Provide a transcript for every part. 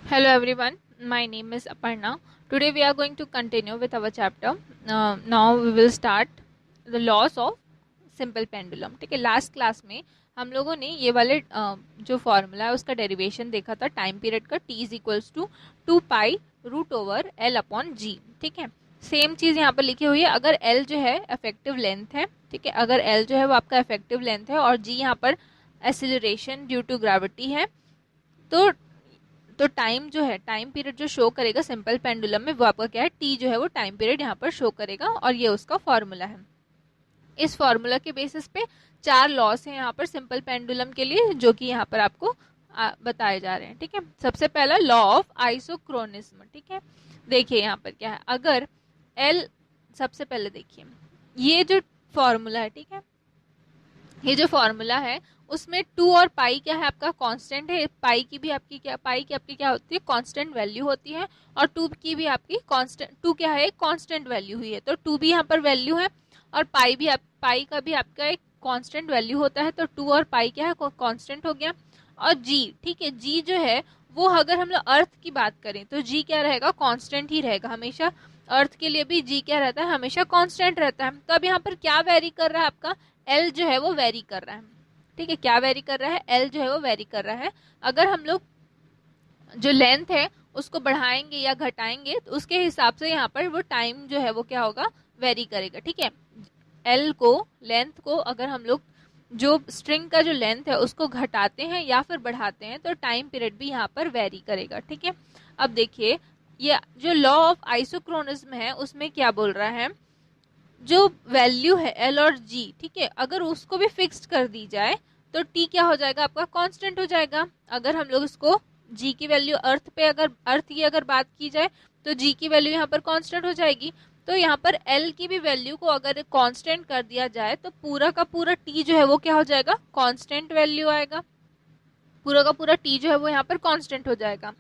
Hello everyone, my name is Aparna. Today we are going to continue with our chapter. Now we will start the laws of simple pendulum. ठीक है, last class में हम लोगों ने ये वाले जो फॉर्मूला है उसका डेरिवेशन देखा था टाइम पीरियड का t is equals to 2 pi root over l upon g। ठीक है, सेम चीज़ यहाँ पर लिखी हुई है। अगर l जो है इफेक्टिव लेंथ है, ठीक है, अगर l जो है वो आपका इफेक्टिव लेंथ है और g यहाँ पर एक्सीलरेशन ड्यू टू ग्रेविटी है, तो टाइम जो है, टाइम पीरियड जो शो करेगा सिंपल पेंडुलम में वो आपका क्या है, टी जो है वो टाइम पीरियड यहाँ पर शो करेगा और ये उसका फॉर्मूला है। इस फॉर्मूला के बेसिस पे 4 लॉस हैं यहाँ पर सिंपल पेंडुलम के लिए, जो कि यहाँ पर आपको बताए जा रहे हैं। ठीक है, सबसे पहला लॉ ऑफ आइसोक्रोनिज्म। ठीक है, देखिए यहाँ पर क्या है, अगर एल, सबसे पहले देखिए ये जो फॉर्मूला है, ठीक है, ये जो फॉर्मूला है उसमें 2 और पाई क्या है, आपका कांस्टेंट है। पाई की भी आपकी क्या, पाई की आपकी क्या होती है, कांस्टेंट वैल्यू होती है, और 2 की भी आपकी कांस्टेंट, 2 क्या है, कांस्टेंट वैल्यू हुई है, तो 2 भी यहाँ पर वैल्यू है, और पाई भी पाई का भी आपका एक कांस्टेंट वैल्यू होता है, तो 2 और पाई क्या है, कांस्टेंट हो गया। और जी, ठीक है, जी जो है वो अगर हम लोग अर्थ की बात करें तो जी क्या रहेगा, कांस्टेंट ही रहेगा हमेशा। अर्थ के लिए भी जी क्या रहता है, हमेशा कांस्टेंट रहता है। तो अब यहाँ पर क्या वेरी कर रहा है, आपका एल जो है वो वेरी कर रहा है। ठीक है, क्या वेरी कर रहा है, एल जो है वो वेरी कर रहा है। अगर हम लोग जो लेंथ है उसको बढ़ाएंगे या घटाएंगे तो उसके हिसाब से यहाँ पर वो टाइम जो है वो क्या होगा, वेरी करेगा। ठीक है, एल को, लेंथ को अगर हम लोग जो स्ट्रिंग का जो लेंथ है उसको घटाते हैं या फिर बढ़ाते हैं तो टाइम पीरियड भी यहाँ पर वेरी करेगा। ठीक है, अब देखिए ये जो लॉ ऑफ आइसोक्रोनिज्म है उसमें क्या बोल रहा है, जो वैल्यू है एल और जी, ठीक है, अगर उसको भी फिक्स्ड कर दी जाए तो टी क्या हो जाएगा, आपका कांस्टेंट हो जाएगा। अगर हम लोग इसको जी की वैल्यू अर्थ पे, अगर अर्थ की अगर बात की जाए तो जी की वैल्यू यहाँ पर कांस्टेंट हो जाएगी। तो यहाँ पर एल की भी वैल्यू को अगर कांस्टेंट कर दिया जाए तो पूरा का पूरा टी जो है वो क्या हो जाएगा, कांस्टेंट वैल्यू आएगा, पूरा का पूरा टी जो है वो यहाँ पर कांस्टेंट हो जाएगा।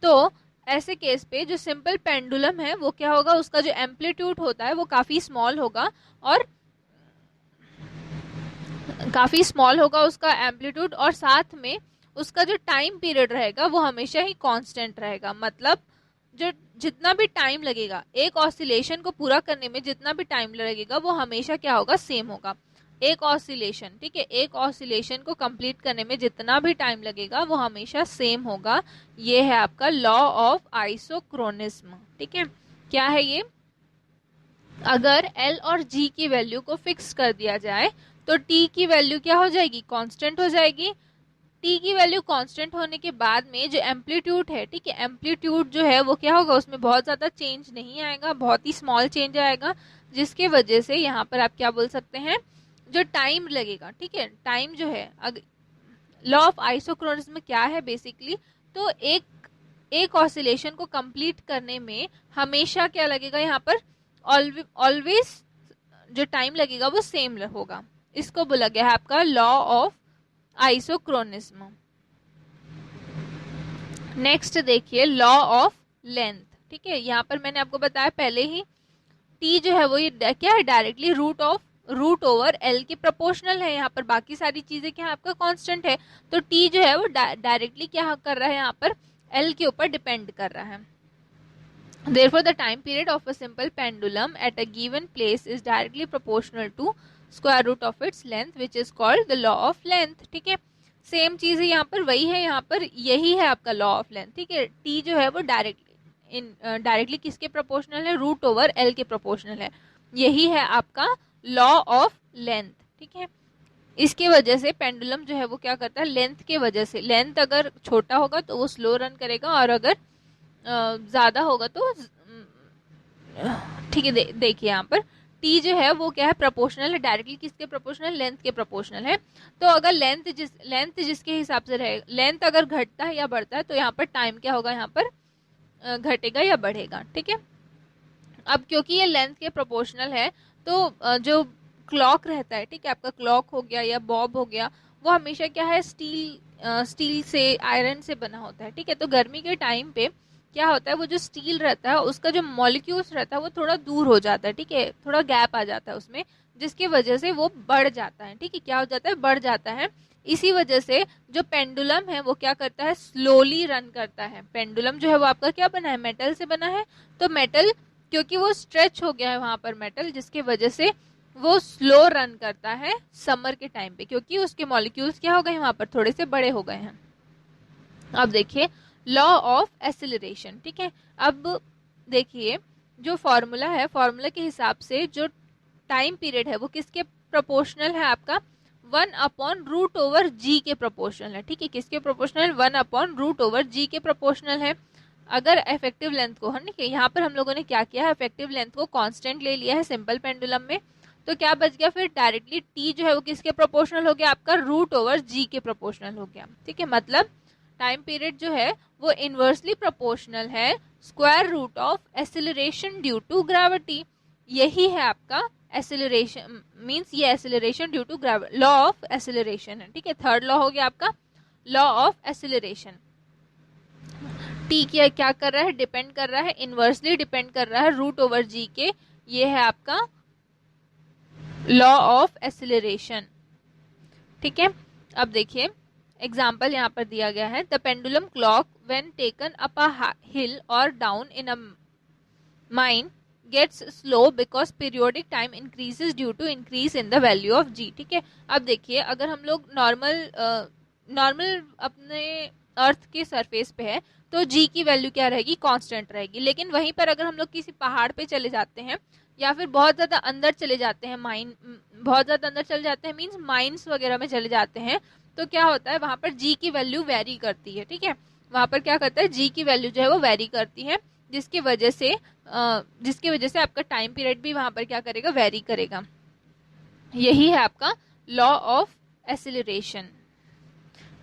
तो ऐसे केस पे जो सिंपल पेंडुलम है वो क्या होगा, उसका जो एम्पलीट्यूड होता है वो काफी स्मॉल होगा, और काफी स्मॉल होगा उसका एम्पलीट्यूड, और साथ में उसका जो टाइम पीरियड रहेगा वो हमेशा ही कांस्टेंट रहेगा। मतलब जो जितना भी टाइम लगेगा एक ऑसिलेशन को पूरा करने में, जितना भी टाइम लगेगा वो हमेशा क्या होगा, सेम होगा। एक ऑसिलेशन, ठीक है, एक ऑसिलेशन को कंप्लीट करने में जितना भी टाइम लगेगा वो हमेशा सेम होगा। ये है आपका लॉ ऑफ आइसोक्रोनिज्म। ठीक है, क्या है ये, अगर L और G की वैल्यू को फिक्स कर दिया जाए तो T की वैल्यू क्या हो जाएगी, कांस्टेंट हो जाएगी। T की वैल्यू कांस्टेंट होने के बाद में जो एम्पलीट्यूड है, ठीक है, एम्पलीट्यूड जो है वो क्या होगा, उसमें बहुत ज्यादा चेंज नहीं आएगा, बहुत ही स्मॉल चेंज आएगा, जिसके वजह से यहाँ पर आप क्या बोल सकते हैं, जो टाइम लगेगा, ठीक है, टाइम जो है, लॉ ऑफ आइसोक्रोनिज्म क्या है बेसिकली, तो एक ऑसिलेशन को कंप्लीट करने में हमेशा क्या लगेगा, यहाँ पर ऑलवेज जो टाइम लगेगा वो सेम होगा। इसको बोला गया है आपका लॉ ऑफ आइसोक्रोनिज्म। नेक्स्ट देखिए लॉ ऑफ लेंथ। ठीक है, यहाँ पर मैंने आपको बताया पहले ही, टी जो है वो ये क्या है, डायरेक्टली रूट ओवर एल के प्रोपोर्शनल है। यहाँ पर बाकी सारी चीजें क्या है, आपका कांस्टेंट है, तो टी जो है वो डायरेक्टली क्या कर रहा है, यहाँ पर एल के ऊपर डिपेंड कर रहा है। Therefore, the time period of a simple pendulum at a given place is directly proportional to square root of its length, which is called the law of length. ठीक है, सेम चीज है यहाँ पर, वही है, यहाँ पर यही है आपका लॉ ऑफ लेंथ। ठीक है, टी जो है वो डायरेक्टली किसके प्रोपोर्शनल है, रूट ओवर एल के प्रोपोर्शनल है। यही है आपका लॉ ऑफ लेंथ। ठीक है, इसकी वजह से पेंडुलम जो है वो क्या करता है, लेंथ के वजह से, लेंथ अगर छोटा होगा तो वो स्लो रन करेगा, और अगर ज्यादा होगा तो ठीक है, देखिए यहाँ पर टी जो है वो क्या है, प्रोपोर्शनल है, डायरेक्टली किसके प्रोपोर्शनल, लेंथ के प्रोपोर्शनल है। तो अगर लेंथ जिसके हिसाब से रहे, लेंथ अगर घटता है या बढ़ता है तो यहाँ पर टाइम क्या होगा, यहाँ पर घटेगा या बढ़ेगा। ठीक है, अब क्योंकि ये लेंथ के प्रोपोर्शनल है तो जो क्लॉक रहता है, ठीक है, आपका क्लॉक हो गया या बॉब हो गया, वो हमेशा क्या है, स्टील से, आयरन से बना होता है। ठीक है, तो गर्मी के टाइम पे क्या होता है, वो जो स्टील रहता है उसका जो मॉलिक्यूल्स रहता है वो थोड़ा दूर हो जाता है। ठीक है, थोड़ा गैप आ जाता है उसमें, जिसकी वजह से वो बढ़ जाता है। ठीक है, क्या हो जाता है, बढ़ जाता है। इसी वजह से जो पेंडुलम है वो क्या करता है, स्लोली रन करता है। पेंडुलम जो है वो आपका क्या बना है, मेटल से बना है। तो मेटल क्योंकि वो स्ट्रेच हो गया है वहां पर मेटल, जिसकी वजह से वो स्लो रन करता है समर के टाइम पे, क्योंकि उसके मॉलिक्यूल्स क्या हो गए वहां पर, थोड़े से बड़े हो गए हैं। अब देखिए लॉ ऑफ एसिलरेशन, ठीक है। अब देखिए जो फॉर्मूला है, फॉर्मूला के हिसाब से जो टाइम पीरियड है वो किसके प्रोपोर्शनल है, आपका 1/√/g के प्रोपोर्शनल है, ठीक है। किसके प्रोपोर्शनल, 1/√/g के प्रोपोर्शनल है। अगर इफेक्टिव लेंथ को, हम यहाँ पर हम लोगों ने क्या किया है, इफेक्टिव लेंथ को कांस्टेंट ले लिया है सिंपल पेंडुलम में, तो क्या बच गया फिर, डायरेक्टली टी जो है वो किसके प्रोपोर्शनल हो गया, आपका √/g के प्रोपोर्शनल हो गया, ठीक है। मतलब टाइम पीरियड जो है वो इनवर्सली प्रोपोर्शनल है square root of acceleration due to gravity. यही है आपका एसिलरेशन, मींस ये acceleration due to gravity, law of acceleration है, ठीक है। थर्ड लॉ हो गया आपका लॉ ऑफ एसिलरेशन। टी क्या कर रहा है, डिपेंड कर रहा है, इनवर्सली डिपेंड कर रहा है √/g के, ये है आपका लॉ ऑफ एसिलरेशन, ठीक है। अब देखिए एग्जाम्पल यहाँ पर दिया गया है, the pendulum clock when taken up a hill और down in a mine gets slow because periodic time increases due to increase in the value of G, ठीक है। अब देखिए अगर हम लोग नॉर्मल अपने अर्थ के सरफेस पे है तो जी की वैल्यू क्या रहेगी, कांस्टेंट रहेगी। लेकिन वहीं पर अगर हम लोग किसी पहाड़ पे चले जाते हैं या फिर बहुत ज्यादा अंदर चले जाते हैं, बहुत ज्यादा अंदर चले जाते हैं मीन्स माइंस वगैरह में चले जाते हैं, तो क्या होता है वहां पर जी की वैल्यू वेरी करती है, ठीक है। वहां पर क्या करता है, जी की वैल्यू जो है वो वेरी करती है, जिसकी वजह से आपका टाइम पीरियड भी वहां पर क्या करेगा, वेरी करेगा। यही है आपका लॉ ऑफ एसिलरेशन।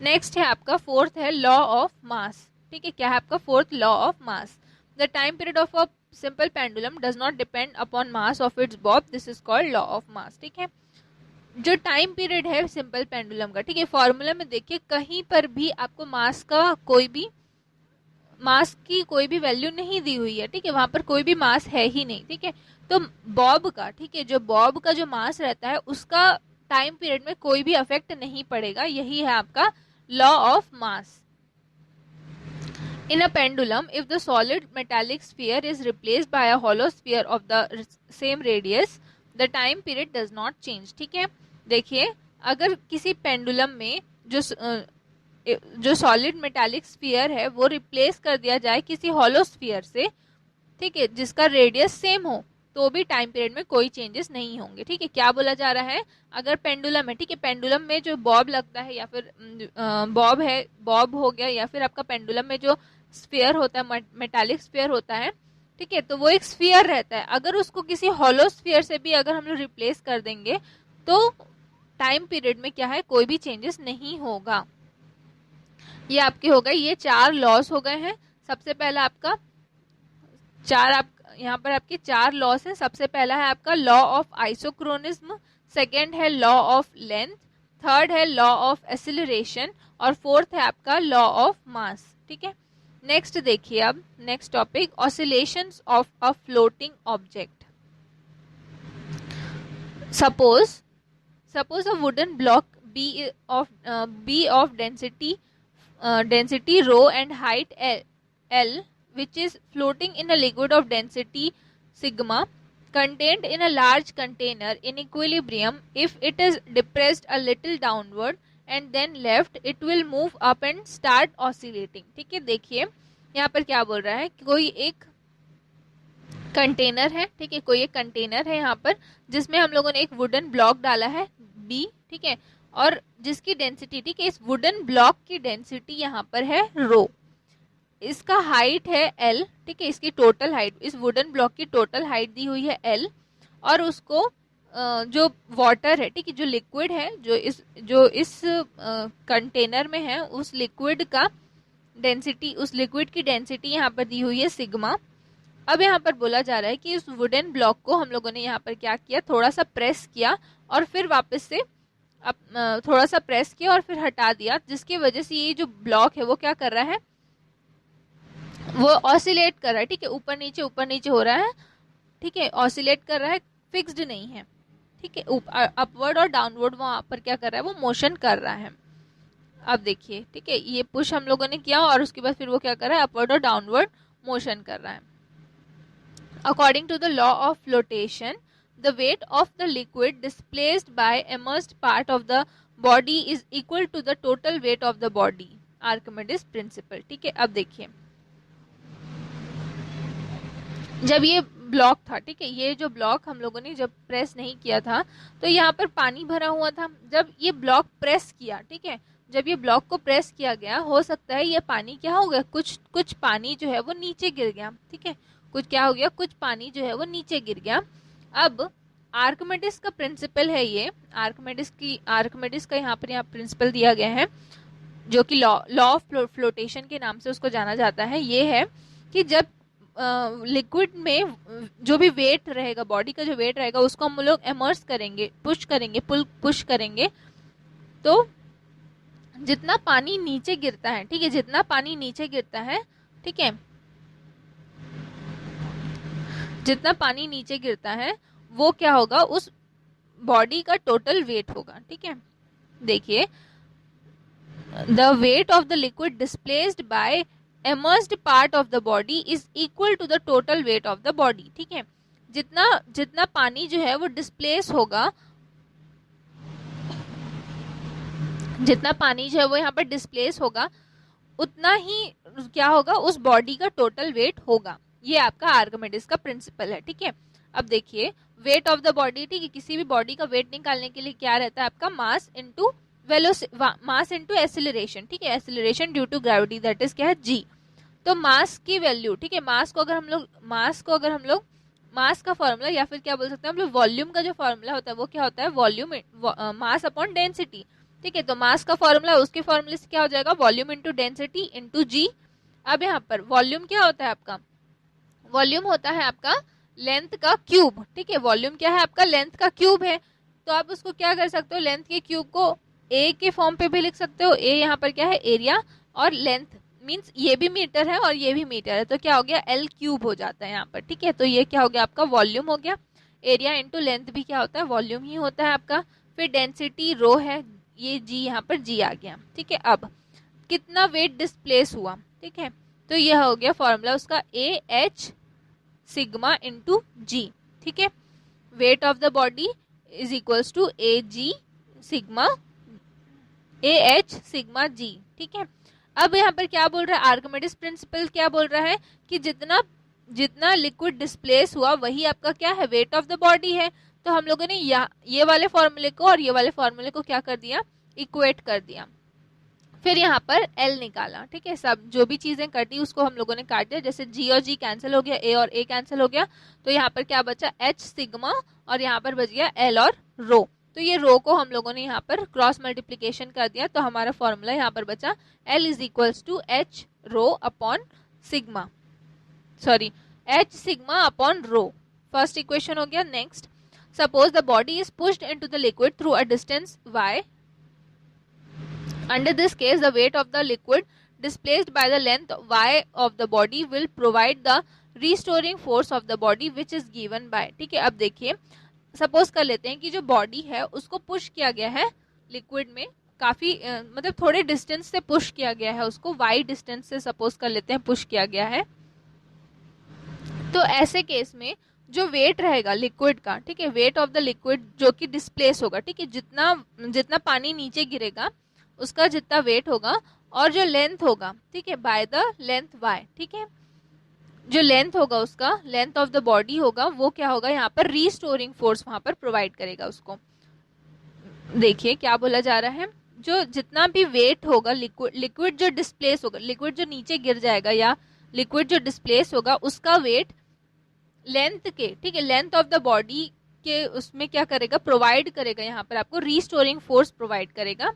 नेक्स्ट है आपका फोर्थ है लॉ ऑफ मास, ठीक है। क्या है आपका fourth law of mass, the time period of a simple pendulum does not depend upon mass of its Bob, this is called law of mass, ठीक है। जो टाइम पीरियड है सिंपल पेंडुलम का, ठीक है, फॉर्मूला में देखिए कहीं पर भी आपको मास की कोई भी वैल्यू नहीं दी हुई है, ठीक है। वहां पर कोई भी मास है ही नहीं, ठीक है। तो बॉब का, ठीक है, जो बॉब का जो मास रहता है उसका टाइम पीरियड में कोई भी अफेक्ट नहीं पड़ेगा, यही है आपका law of mass. In a pendulum, if the solid metallic sphere is replaced by a hollow sphere of the same radius, the time period does not change, ठीक है। देखिए अगर किसी पेंडुलम में जो सॉलिड मेटालिक स्फीयर है वो replace कर दिया जाए किसी हॉलो स्फीयर से, ठीक है, जिसका रेडियस सेम हो, तो भी टाइम पीरियड में कोई चेंजेस नहीं होंगे, ठीक है। क्या बोला जा रहा है, अगर पेंडुलम है, ठीक है, पेंडुलम में जो बॉब लगता है या फिर बॉब हो गया, या फिर आपका पेंडुलम में जो स्फीयर होता है, मेटालिक स्फीयर होता है, ठीक है, तो वो एक स्फीयर रहता है। अगर उसको किसी हॉलो स्फीयर से भी अगर हम लोग रिप्लेस कर देंगे तो टाइम पीरियड में क्या है, कोई भी चेंजेस नहीं होगा। ये आपके हो गए, ये 4 लॉस हो गए हैं। सबसे पहला आपका यहाँ पर आपके 4 लॉस हैं। सबसे पहला है आपका लॉ ऑफ आइसोक्रोनिज्म, सेकेंड है लॉ ऑफ लेंथ, थर्ड है लॉ ऑफ एसिलरेशन और फोर्थ है आपका लॉ ऑफ मास, ठीक है। नेक्स्ट देखिए, अब next topic, oscillations of a floating object. Suppose a wooden block B of density rho and height L, which is floating in a liquid of density sigma contained in a large container in equilibrium. If it is depressed a little downward and then left, it will move up and start oscillating, ठीक है। देखिए यहाँ पर क्या बोल रहा है, कोई एक कंटेनर है, ठीक है, कोई एक कंटेनर है यहाँ पर जिसमें हम लोगों ने एक वुडन ब्लॉक डाला है बी, ठीक है, और जिसकी डेंसिटी, ठीक है, इस वुडन ब्लॉक की डेंसिटी यहाँ पर है रो, इसका हाइट है एल, ठीक है, इसकी टोटल हाइट, इस वुडन ब्लॉक की टोटल हाइट दी हुई है एल, और उसको जो वाटर है, ठीक है, जो लिक्विड है जो इस कंटेनर में है, उस लिक्विड का डेंसिटी, उस लिक्विड की डेंसिटी यहाँ पर दी हुई है सिग्मा। अब यहाँ पर बोला जा रहा है कि उस वुडन ब्लॉक को हम लोगों ने यहाँ पर क्या किया, थोड़ा सा प्रेस किया और फिर वापस से थोड़ा सा प्रेस किया और फिर हटा दिया, जिसकी वजह से ये जो ब्लॉक है वो क्या कर रहा है, वो ऑसिलेट कर रहा है, ठीक है, ऊपर नीचे हो रहा है, ठीक है, ऑसिलेट कर रहा है, फिक्स्ड नहीं है, ठीक है, अपवर्ड और डाउनवर्ड वहां पर क्या कर रहा है, वो मोशन कर रहा है। अब देखिए, ठीक है, ये पुश हम लोगों ने किया और उसके बाद फिर वो क्या कर रहा है, अपवर्ड और डाउनवर्ड मोशन कर रहा है। According to the law of flotation, the weight of the liquid displaced by immersed part of the body is equal to the total weight of the body, Archimedes principle. ठीक है, अब देखिए, जब ये block था, ठीक है, ये जो ब्लॉक हम लोगों ने जब प्रेस नहीं किया था तो यहाँ पर पानी भरा हुआ था। जब ये ब्लॉक प्रेस किया, ठीक है, जब ये ब्लॉक को प्रेस किया गया, हो सकता है ये पानी क्या हो गया, कुछ पानी जो है वो नीचे गिर गया। ठीक है, कुछ क्या हो गया, कुछ पानी जो है वो नीचे गिर गया। अब आर्किमिडीज का प्रिंसिपल है ये, आर्किमिडीज का यहाँ प्रिंसिपल दिया गया है, जो कि लॉ ऑफ फ्लोटेशन के नाम से उसको जाना जाता है। ये है कि जब लिक्विड में जो भी वेट रहेगा, बॉडी का जो वेट रहेगा, उसको हम लोग इमर्स करेंगे, पुश करेंगे, तो जितना पानी नीचे गिरता है, ठीक है, जितना पानी नीचे गिरता है, ठीक है, जितना पानी नीचे गिरता है वो क्या होगा, उस बॉडी का टोटल वेट होगा। ठीक है, देखिए, the weight of the liquid displaced bye immersed part of the body is equal to the total weight of the body। ठीक है, जितना पानी जो है वो डिस्प्लेस होगा, जितना पानी जो है वो यहाँ पर डिस्प्लेस होगा, उतना ही क्या होगा, उस बॉडी का टोटल वेट होगा। ये आपका आर्किमिडीज का प्रिंसिपल है। ठीक है, अब देखिए, वेट ऑफ द बॉडी, ठीक है, किसी भी बॉडी का वेट निकालने के लिए क्या रहता है आपका, mass into mass into acceleration. ठीक है, acceleration due to gravity, that is क्या है, जी। तो मास की वैल्यू, ठीक है, मास को अगर हम लोग मास का फॉर्मूला, या फिर क्या बोल सकते हैं हम लोग, वॉल्यूम का जो फॉर्मूला होता है वो क्या होता है, वॉल्यूम मास अपॉन डेंसिटी। ठीक है, तो मास का फॉर्मूला, उसके फॉर्मूले से क्या हो जाएगा, वॉल्यूम इंटू डेंसिटी इंटू जी। अब यहाँ पर वॉल्यूम क्या होता है आपका, वॉल्यूम होता है आपका लेंथ का क्यूब। ठीक है, वॉल्यूम क्या है आपका, लेंथ का क्यूब है। तो आप उसको क्या कर सकते हो, लेंथ के क्यूब को ए के फॉर्म पे भी लिख सकते हो। ए यहाँ पर क्या है, एरिया, और लेंथ मीन्स ये भी मीटर है और ये भी मीटर है, तो क्या हो गया, एल क्यूब हो जाता है यहाँ पर। ठीक है, तो ये क्या हो गया आपका, वॉल्यूम हो गया। एरिया इंटू लेंथ भी क्या होता है, वॉल्यूम ही होता है आपका। फिर डेंसिटी रो है, ये जी, यहाँ पर जी आ गया। ठीक है, अब कितना वेट डिस्प्लेस हुआ, ठीक है, तो यह हो गया फॉर्मूला उसका, A H sigma into G. ठीक है, weight of the body is equals to A G sigma, A H sigma G. ठीक है, अब यहाँ पर क्या बोल रहा है, आर्किमिडीज प्रिंसिपल क्या बोल रहा है कि जितना लिक्विड डिस्प्लेस हुआ वही आपका क्या है, वेट ऑफ द बॉडी है। तो हम लोगों ने ये वाले फॉर्मूले को और ये वाले फॉर्मूले को क्या कर दिया, इक्वेट कर दिया। फिर यहाँ पर एल निकाला। ठीक है, सब जो भी चीजें कटी उसको हम लोगों ने काट दिया, जैसे जी और जी कैंसिल हो गया, ए और ए कैंसिल हो गया, तो यहाँ पर क्या बचा, एच सिग्मा, और यहाँ पर बच गया एल और रो। तो ये रो को हम लोगों ने यहाँ पर क्रॉस मल्टीप्लीकेशन कर दिया, तो हमारा फॉर्मूला यहाँ पर बचा L is equals to H rho upon sigma, sorry H sigma upon rho. First equation हो गया। Next, suppose the body is pushed into the liquid through a distance y. Under this case, the weight of the liquid displaced by the length y of the body will provide the restoring force of the body which is given by। ठीक है, अब देखिए, suppose कर लेते हैं कि जो body है उसको पुश किया गया है लिक्विड में, काफी मतलब थोड़े डिस्टेंस से पुश किया गया है, उसको y डिस्टेंस से सपोज कर लेते हैं पुश किया गया है। तो ऐसे केस में जो वेट रहेगा लिक्विड का, ठीक है, वेट ऑफ द लिक्विड जो कि डिस्प्लेस होगा, ठीक है, जितना पानी नीचे गिरेगा उसका जितना वेट होगा, और जो लेंथ होगा, ठीक है, बाय द लेंथ y, ठीक है, जो लेंथ होगा उसका, लेंथ ऑफ द बॉडी होगा, वो क्या होगा, यहाँ पर रीस्टोरिंग फोर्स वहां पर प्रोवाइड करेगा उसको। देखिए क्या बोला जा रहा है, जो जितना भी वेट होगा लिक्विड जो डिस्प्लेस होगा, लिक्विड जो नीचे गिर जाएगा या लिक्विड जो डिस्प्लेस होगा, उसका वेट लेंथ के, ठीक है, लेंथ ऑफ द बॉडी के उसमें क्या करेगा, प्रोवाइड करेगा, यहाँ पर आपको रीस्टोरिंग फोर्स प्रोवाइड करेगा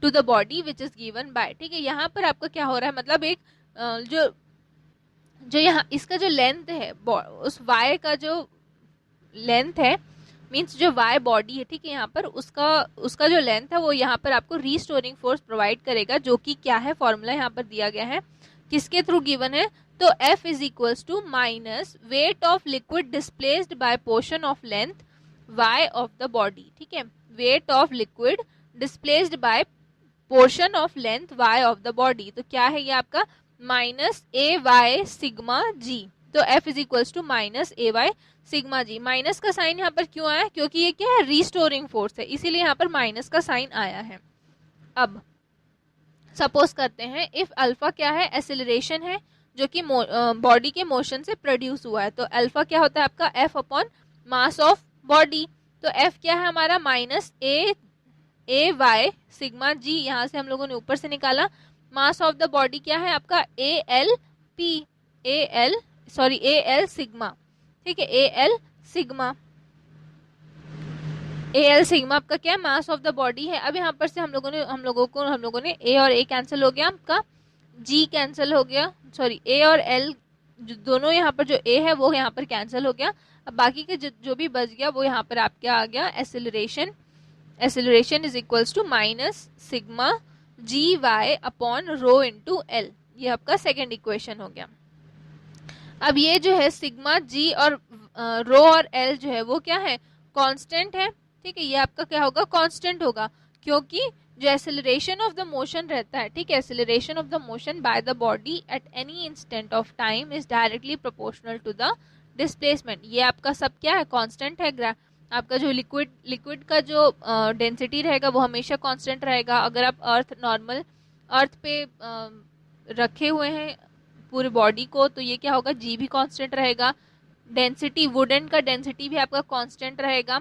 to the body which is given by. ठीक है, यहाँ पर आपका क्या हो रहा है, मतलब एक जो यहाँ इसका जो लेंथ है, उस y का जो लेंथ है, मीन्स जो y बॉडी है, ठीक है, यहाँ पर उसका जो लेंथ है वो यहाँ पर आपको रीस्टोरिंग फोर्स प्रोवाइड करेगा, जो कि क्या है, फॉर्मूला यहाँ पर दिया गया है, किसके थ्रू गिवन है, तो F is equals to minus weight of liquid displaced by portion of length y of the body. ठीक है, weight of liquid displaced by portion of length y of the body. तो क्या है ये आपका minus A Y sigma G. तो F is equals to minus A Y sigma G. Minus का sign यहाँ पर क्यों आया? क्योंकि ये क्या है, रिस्टोरिंग फोर्स है, इसीलिए यहाँ पर माइनस का साइन आया है। अब सपोज करते हैं इफ अल्फा क्या है, एसिलरेशन है जो कि बॉडी के मोशन से प्रोड्यूस हुआ है। तो अल्फा क्या होता है आपका F upon mass of body. तो F क्या है हमारा माइनस ए वाई सिग्मा जी, यहाँ से हम लोगों ने ऊपर से निकाला। मास ऑफ द बॉडी क्या है आपका ए एल सिग्मा, ठीक है, ए एल सिग्मा आपका क्या है, मास ऑफ द बॉडी है। अब यहाँ पर से हम लोगों ने ए और ए कैंसिल हो गया, आपका जी कैंसिल हो गया, सॉरी ए और एल दोनों यहाँ पर जो ए है वो यहाँ पर कैंसिल हो गया। अब बाकी के जो भी बच गया वो यहाँ पर आपका आ गया acceleration is equals to minus sigma G Y upon rho into L. ये आपका सेकेंड इक्वेशन हो गया। अब ये जो है सिग्मा जी और रो और एल जो है वो क्या है, कांस्टेंट है, ठीक है। ये आपका क्या होगा, कांस्टेंट होगा, क्योंकि जो एक्सेलरेशन ऑफ द मोशन रहता है, ठीक है, acceleration of the motion by the body at any instant of time is directly proportional to the displacement. ये आपका सब क्या है, कांस्टेंट है। आपका जो लिक्विड का जो डेंसिटी रहेगा वो हमेशा कांस्टेंट रहेगा। अगर आप नॉर्मल अर्थ पे रखे हुए हैं पूरी बॉडी को, तो ये क्या होगा, जी भी कांस्टेंट रहेगा। डेंसिटी, वुडन का डेंसिटी भी आपका कांस्टेंट रहेगा।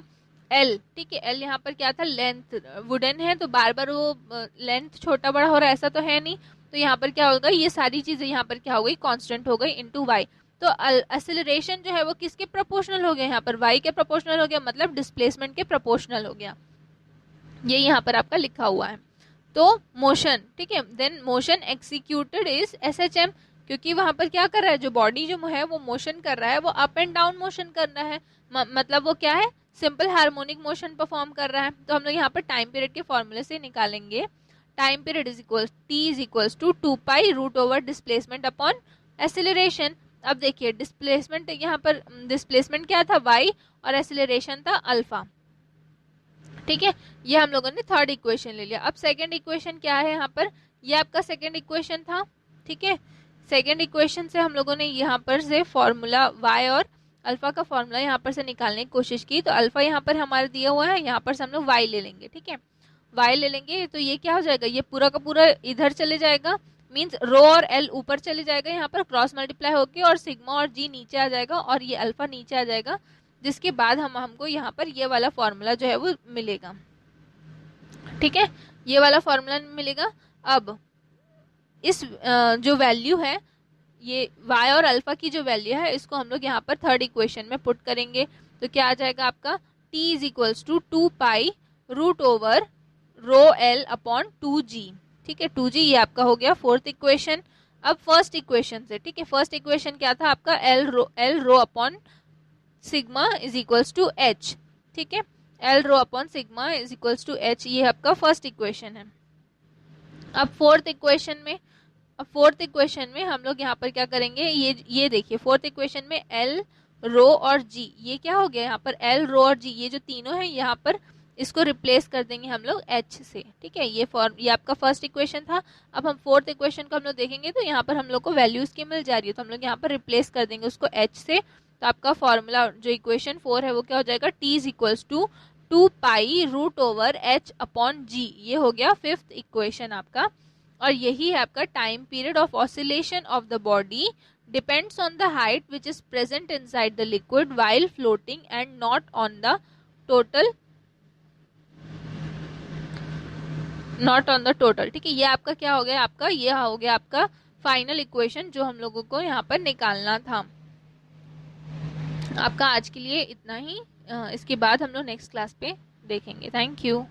एल, ठीक है, एल यहाँ पर क्या था, लेंथ, वुडन है तो बार बार वो लेंथ छोटा बड़ा हो रहा है, ऐसा तो है नहीं। तो यहाँ पर क्या होगा, ये सारी चीजें यहाँ पर क्या हो गई, कांस्टेंट हो गई इनटू वाई। तो एक्सेलरेशन जो है वो किसके प्रोपोर्शनल हो गया, यहाँ पर वाई के प्रोपोर्शनल हो गया, मतलब डिस्प्लेसमेंट के प्रोपोर्शनल हो गया। ये यहाँ पर आपका लिखा हुआ है। तो मोशन, ठीक है, then motion executed is SHM, क्योंकि वहां पर क्या कर रहा है, जो बॉडी जो है वो मोशन कर रहा है, वो अप एंड डाउन मोशन कर रहा है, मतलब वो क्या है, सिंपल हार्मोनिक मोशन परफॉर्म कर रहा है। तो हम लोग यहाँ पर टाइम पीरियड के फॉर्मूले से निकालेंगे। Time period is equal T is equals to 2 root over displacement upon acceleration. अब देखिए डिस्प्लेसमेंट, यहाँ पर डिस्प्लेसमेंट क्या था, वाई, और एक्सेलरेशन था अल्फा, ठीक है। ये हम लोगों ने थर्ड इक्वेशन ले लिया। अब सेकंड इक्वेशन क्या है यहाँ पर, ये आपका सेकंड इक्वेशन था, ठीक है। सेकंड इक्वेशन से हम लोगों ने यहाँ पर से फॉर्मूला वाई और अल्फा का फॉर्मूला यहाँ पर से निकालने की कोशिश की। तो अल्फा यहाँ पर हमारे दिया हुआ है, यहाँ पर से हम लोग वाई ले लेंगे, ठीक है। वाई ले लेंगे तो ये क्या हो जाएगा, ये पूरा का पूरा इधर चले जाएगा, मीन्स रो और एल ऊपर चले जाएगा, यहाँ पर क्रॉस मल्टीप्लाई होके, और सिग्मा और जी नीचे आ जाएगा, और ये अल्फा नीचे आ जाएगा, जिसके बाद हमको यहाँ पर ये वाला फॉर्मूला जो है वो मिलेगा, ठीक है, ये वाला फॉर्मूला मिलेगा। अब इस जो वैल्यू है, ये y और अल्फा की जो वैल्यू है, इसको हम लोग यहाँ पर थर्ड इक्वेशन में पुट करेंगे। तो क्या आ जाएगा आपका, t is equals to 2 root over rho L upon 2g, ठीक है, 2g ये आपका हो गया फोर्थ इक्वेशन। अब फर्स्ट इक्वेशन से, ठीक है, फर्स्ट इक्वेशन क्या था आपका, L rho upon sigma is equals to H, ठीक है, L rho upon sigma is equals to H, ये आपका फर्स्ट इक्वेशन है। अब फोर्थ इक्वेशन में हम लोग यहाँ पर क्या करेंगे, ये देखिए फोर्थ इक्वेशन में एल रो और जी, ये क्या हो गया यहाँ पर, एल रो और जी ये जो तीनों हैं यहाँ पर, इसको रिप्लेस कर देंगे हम लोग एच से, ठीक है। ये आपका फर्स्ट इक्वेशन था। अब हम फोर्थ इक्वेशन को हम लोग देखेंगे तो यहाँ पर हम लोग को वैल्यूज की मिल जा रही है, तो हम लोग यहाँ पर रिप्लेस कर देंगे उसको एच से। तो आपका फॉर्मूला जो इक्वेशन 4 है वो क्या हो जाएगा, T is equals to 2 root over H upon G, ये हो गया फिफ्थ इक्वेशन आपका। और यही है आपका time period of oscillation of the body depends on the height which is present inside the liquid while floating and not on the total, ठीक है। ये आपका क्या हो गया, आपका ये हो गया आपका फाइनल इक्वेशन जो हम लोगों को यहाँ पर निकालना था। आपका आज के लिए इतना ही, इसके बाद हम लोग नेक्स्ट क्लास पे देखेंगे। Thank you.